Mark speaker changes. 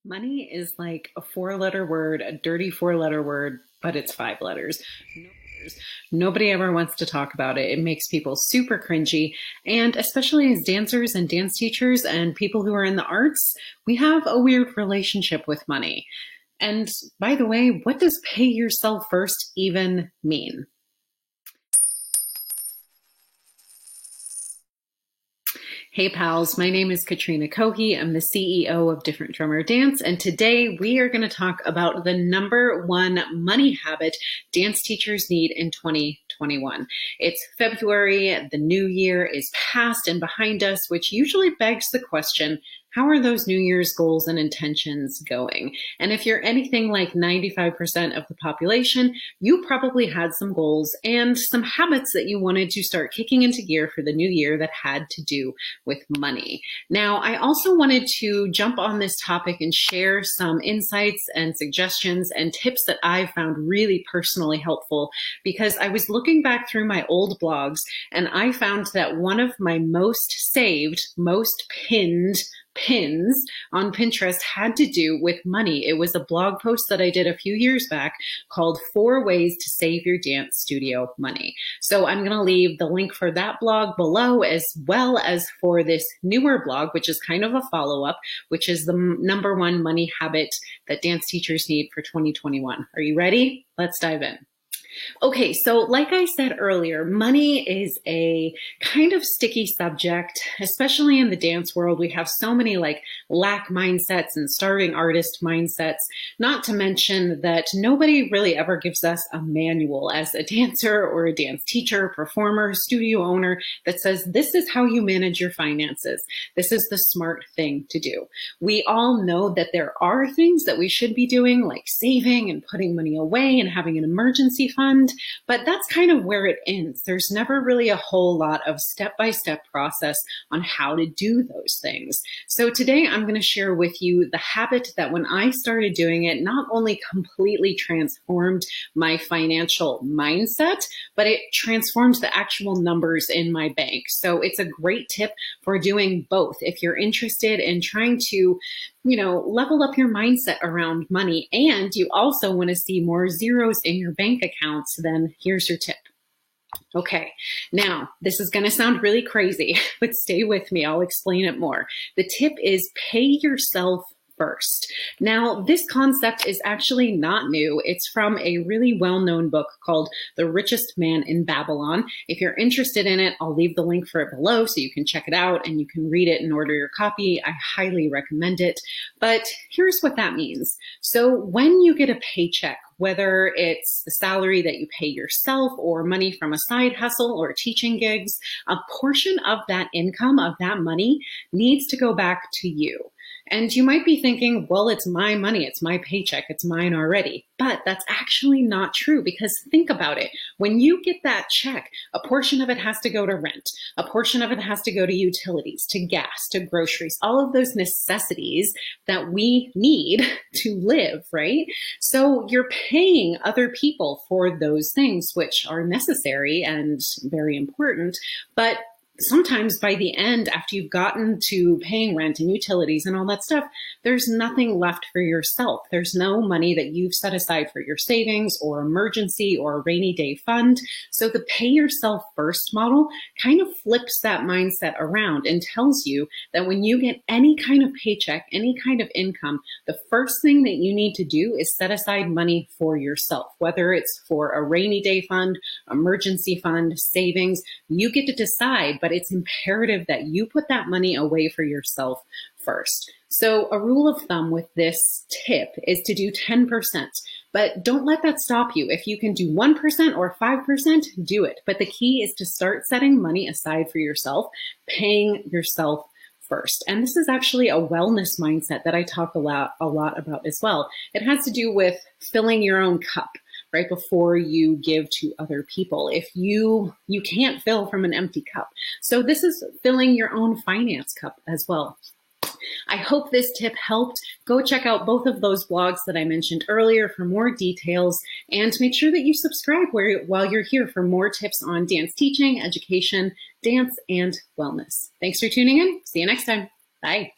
Speaker 1: Money is like a four-letter word, a dirty four-letter word, but it's five letters. Nobody ever wants to talk about it. It makes people super cringy. And especially as dancers and dance teachers and people who are in the arts, we have a weird relationship with money. And by the way, what does pay yourself first even mean? Hey pals, my name is Katrina Cohe. I'm the CEO of Different Drummer Dance, and today we are going to talk about the number one money habit dance teachers need in 2021. It's February, the new year is past and behind us, which usually begs the question, how are those New Year's goals and intentions going? And if you're anything like 95% of the population, you probably had some goals and some habits that you wanted to start kicking into gear for the new year that had to do with money. Now, I also wanted to jump on this topic and share some insights and suggestions and tips that I found really personally helpful because I was looking back through my old blogs and I found that one of my most saved, most pinned pins on Pinterest had to do with money. It was a blog post that I did a few years back called 4 Ways to Save Your Dance Studio Money. So I'm going to leave the link for that blog below as well as for this newer blog, which is kind of a follow-up, which is the number one money habit that dance teachers need for 2021. Are you ready? Let's dive in. Okay, so like I said earlier, money is a kind of sticky subject, especially in the dance world. We have so many like lack mindsets and starving artist mindsets, not to mention that nobody really ever gives us a manual as a dancer or a dance teacher, performer, studio owner that says, this is how you manage your finances. This is the smart thing to do. We all know that there are things that we should be doing, like saving and putting money away and having an emergency fund. But that's kind of where it ends. There's never really a whole lot of step-by-step process on how to do those things. So today I'm going to share with you the habit that when I started doing it, not only completely transformed my financial mindset, but it transformed the actual numbers in my bank. So it's a great tip for doing both. If you're interested in trying to level up your mindset around money and you also want to see more zeros in your bank accounts, then here's your tip. Okay, now this is going to sound really crazy, but stay with me. I'll explain it more. The tip is pay yourself first. Now, this concept is actually not new. It's from a really well-known book called The Richest Man in Babylon. If you're interested in it, I'll leave the link for it below so you can check it out and you can read it and order your copy. I highly recommend it. But here's what that means. So when you get a paycheck, whether it's the salary that you pay yourself or money from a side hustle or teaching gigs, a portion of that income, of that money, needs to go back to you. And you might be thinking, well, it's my money, it's my paycheck, it's mine already. But that's actually not true because think about it. When you get that check, a portion of it has to go to rent. A portion of it has to go to utilities, to gas, to groceries, all of those necessities that we need to live, right? So you're paying other people for those things, which are necessary and very important, but sometimes by the end, after you've gotten to paying rent and utilities and all that stuff, there's nothing left for yourself. There's no money that you've set aside for your savings or emergency or a rainy day fund. So the pay yourself first model kind of flips that mindset around and tells you that when you get any kind of paycheck, any kind of income, the first thing that you need to do is set aside money for yourself, whether it's for a rainy day fund, emergency fund, savings, you get to decide, but it's imperative that you put that money away for yourself first. So a rule of thumb with this tip is to do 10%, but don't let that stop you. If you can do 1% or 5%, do it. But the key is to start setting money aside for yourself, paying yourself first. And this is actually a wellness mindset that I talk a lot about as well. It has to do with filling your own cup right before you give to other people. If you can't fill from an empty cup. So this is filling your own finance cup as well. I hope this tip helped. Go check out both of those blogs that I mentioned earlier for more details and make sure that you subscribe while you're here for more tips on dance teaching, education, dance, and wellness. Thanks for tuning in. See you next time. Bye.